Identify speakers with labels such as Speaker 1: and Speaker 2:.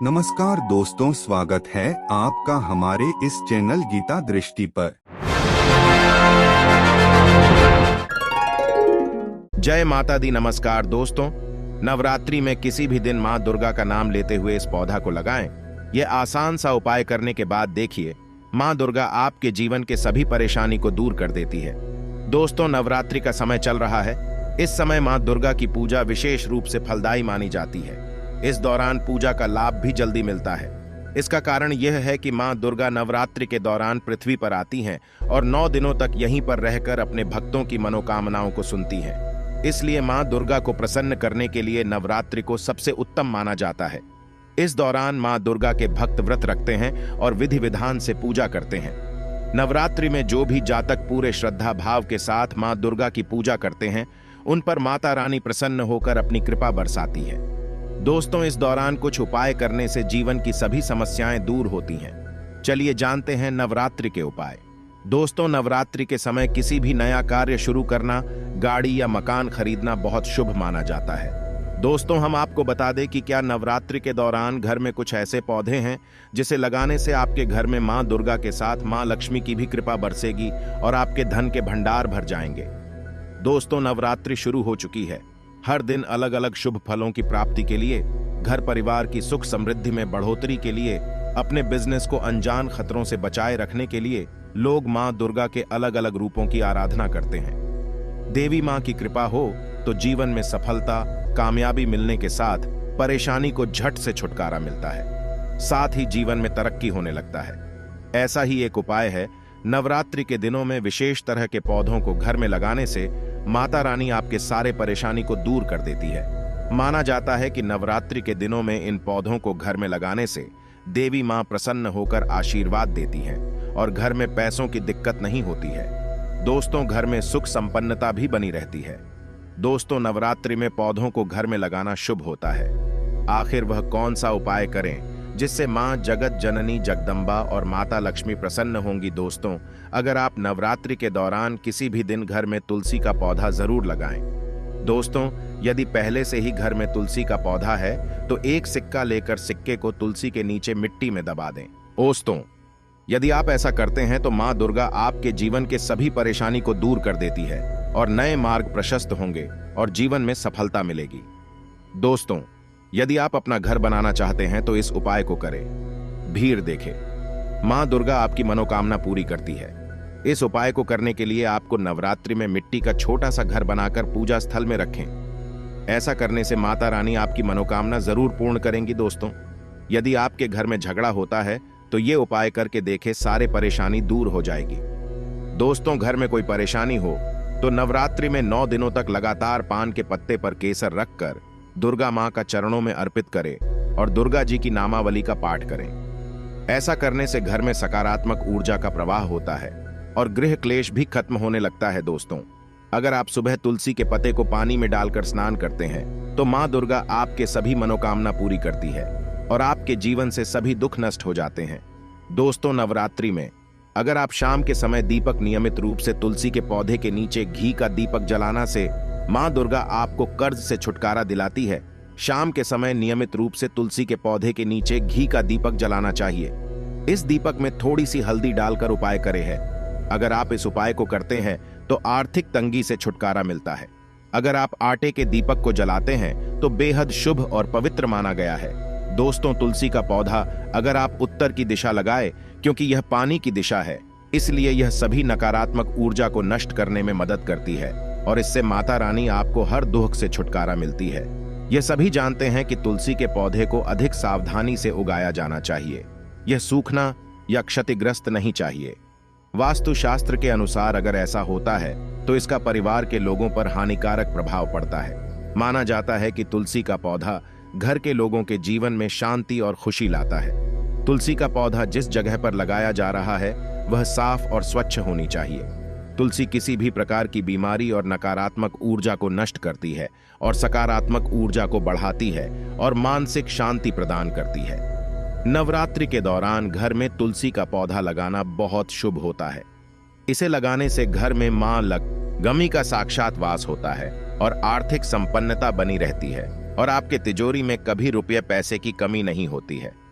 Speaker 1: नमस्कार दोस्तों, स्वागत है आपका हमारे इस चैनल गीता दृष्टि पर।
Speaker 2: जय माता दी। नमस्कार दोस्तों, नवरात्रि में किसी भी दिन माँ दुर्गा का नाम लेते हुए इस पौधा को लगाएं। यह आसान सा उपाय करने के बाद देखिए, माँ दुर्गा आपके जीवन के सभी परेशानी को दूर कर देती है। दोस्तों, नवरात्रि का समय चल रहा है। इस समय माँ दुर्गा की पूजा विशेष रूप से फलदायी मानी जाती है। इस दौरान पूजा का लाभ भी जल्दी मिलता है। इसका कारण यह है कि माँ दुर्गा नवरात्रि के दौरान पृथ्वी पर आती हैं और 9 दिनों तक यहीं पर रहकर अपने भक्तों की मनोकामनाओं को सुनती हैं। इसलिए माँ दुर्गा को प्रसन्न करने के लिए नवरात्रि को सबसे उत्तम माना जाता है। इस दौरान माँ दुर्गा के भक्त व्रत रखते हैं और विधि विधान से पूजा करते हैं। नवरात्रि में जो भी जातक पूरे श्रद्धा भाव के साथ माँ दुर्गा की पूजा करते हैं, उन पर माता रानी प्रसन्न होकर अपनी कृपा बरसाती है। दोस्तों, इस दौरान कुछ उपाय करने से जीवन की सभी समस्याएं दूर होती हैं। चलिए जानते हैं नवरात्रि के उपाय। दोस्तों, नवरात्रि के समय किसी भी नया कार्य शुरू करना, गाड़ी या मकान खरीदना बहुत शुभ माना जाता है। दोस्तों, हम आपको बता दें कि क्या नवरात्रि के दौरान घर में कुछ ऐसे पौधे हैं जिसे लगाने से आपके घर में माँ दुर्गा के साथ माँ लक्ष्मी की भी कृपा बरसेगी और आपके धन के भंडार भर जाएंगे। दोस्तों, नवरात्रि शुरू हो चुकी है। हर दिन अलग अलग शुभ फलों की प्राप्ति के लिए, घर परिवार की सुख समृद्धि में बढ़ोतरी के लिए, अपने बिजनेस को अनजान खतरों से बचाए रखने के लिए लोग माँ दुर्गा के अलग अलग रूपों की आराधना करते हैं। देवी माँ की कृपा हो तो जीवन में सफलता, कामयाबी मिलने के साथ परेशानी को झट से छुटकारा मिलता है। साथ ही जीवन में तरक्की होने लगता है। ऐसा ही एक उपाय है। नवरात्रि के दिनों में विशेष तरह के पौधों को घर में लगाने से माता रानी आपके सारे परेशानी को दूर कर देती है। माना जाता है कि नवरात्रि के दिनों में इन पौधों को घर में लगाने से देवी मां प्रसन्न होकर आशीर्वाद देती हैं और घर में पैसों की दिक्कत नहीं होती है। दोस्तों, घर में सुख संपन्नता भी बनी रहती है। दोस्तों, नवरात्रि में पौधों को घर में लगाना शुभ होता है। आखिर वह कौन सा उपाय करें जिससे मां जगत जननी जगदम्बा और माता लक्ष्मी प्रसन्न होंगी? दोस्तों, अगर आप नवरात्रि के दौरान किसी भी दिन घर में तुलसी का पौधा जरूर लगाएं। दोस्तों, यदि पहले से ही घर में तुलसी का पौधा है तो एक सिक्का लेकर सिक्के को तुलसी के नीचे मिट्टी में दबा दें। दोस्तों, यदि आप ऐसा करते हैं तो मां दुर्गा आपके जीवन के सभी परेशानी को दूर कर देती है और नए मार्ग प्रशस्त होंगे और जीवन में सफलता मिलेगी। दोस्तों, यदि आप अपना घर बनाना चाहते हैं तो इस उपाय को करें। भीड़ देखें, मां दुर्गा आपकी मनोकामना पूरी करती है। इस उपाय को करने के लिए आपको नवरात्रि में मिट्टी का छोटा सा घर बनाकर पूजा स्थल में रखें। ऐसा करने से माता रानी आपकी मनोकामना जरूर पूर्ण करेंगी। दोस्तों, यदि आपके घर में झगड़ा होता है तो ये उपाय करके देखें, सारे परेशानी दूर हो जाएगी। दोस्तों, घर में कोई परेशानी हो तो नवरात्रि में 9 दिनों तक लगातार पान के पत्ते पर केसर रखकर दुर्गा मां का चरणों में अर्पित करें और दुर्गा जी की नामावली का पाठ करें। ऐसा करने से घर में सकारात्मक ऊर्जा का प्रवाह होता है और गृह क्लेश भी खत्म होने लगता है। दोस्तों, अगर आप सुबह तुलसी के पत्ते को पानी में डालकर स्नान करते हैं तो मां दुर्गा आपके सभी मनोकामना पूरी करती है और आपके जीवन से सभी दुख नष्ट हो जाते हैं। दोस्तों, नवरात्रि में अगर आप शाम के समय दीपक नियमित रूप से तुलसी के पौधे के नीचे घी का दीपक जलाना से मां दुर्गा आपको कर्ज से छुटकारा दिलाती है। शाम के समय नियमित रूप से तुलसी के पौधे के नीचे घी का दीपक जलाना चाहिए। इस दीपक में थोड़ी सी हल्दी डालकर उपाय करें है। अगर आप इस उपाय को करते हैं तो आर्थिक तंगी से छुटकारा मिलता है। अगर आप आटे के दीपक को जलाते हैं तो बेहद शुभ और पवित्र माना गया है। दोस्तों, तुलसी का पौधा अगर आप उत्तर की दिशा लगाए, क्योंकि यह पानी की दिशा है, इसलिए यह सभी नकारात्मक ऊर्जा को नष्ट करने में मदद करती है और इससे माता रानी आपको हर दुख से छुटकारा मिलती है। यह सभी जानते हैं कि तुलसी के पौधे को अधिक सावधानी से उगाया जाना चाहिए। यह सूखना या क्षतिग्रस्त नहीं चाहिए। वास्तुशास्त्र के अनुसार अगर ऐसा होता है तो इसका परिवार के लोगों पर हानिकारक प्रभाव पड़ता है। माना जाता है कि तुलसी का पौधा घर के लोगों के जीवन में शांति और खुशी लाता है। तुलसी का पौधा जिस जगह पर लगाया जा रहा है वह साफ और स्वच्छ होनी चाहिए। तुलसी किसी भी प्रकार की बीमारी और नकारात्मक ऊर्जा को नष्ट करती है और सकारात्मक ऊर्जा को बढ़ाती है और मानसिक शांति प्रदान करती है। नवरात्रि के दौरान घर में तुलसी का पौधा लगाना बहुत शुभ होता है। इसे लगाने से घर में मां लक्ष्मी का साक्षात वास होता है और आर्थिक संपन्नता बनी रहती है। और आपके तिजोरी में कभी रुपये पैसे की कमी नहीं होती है।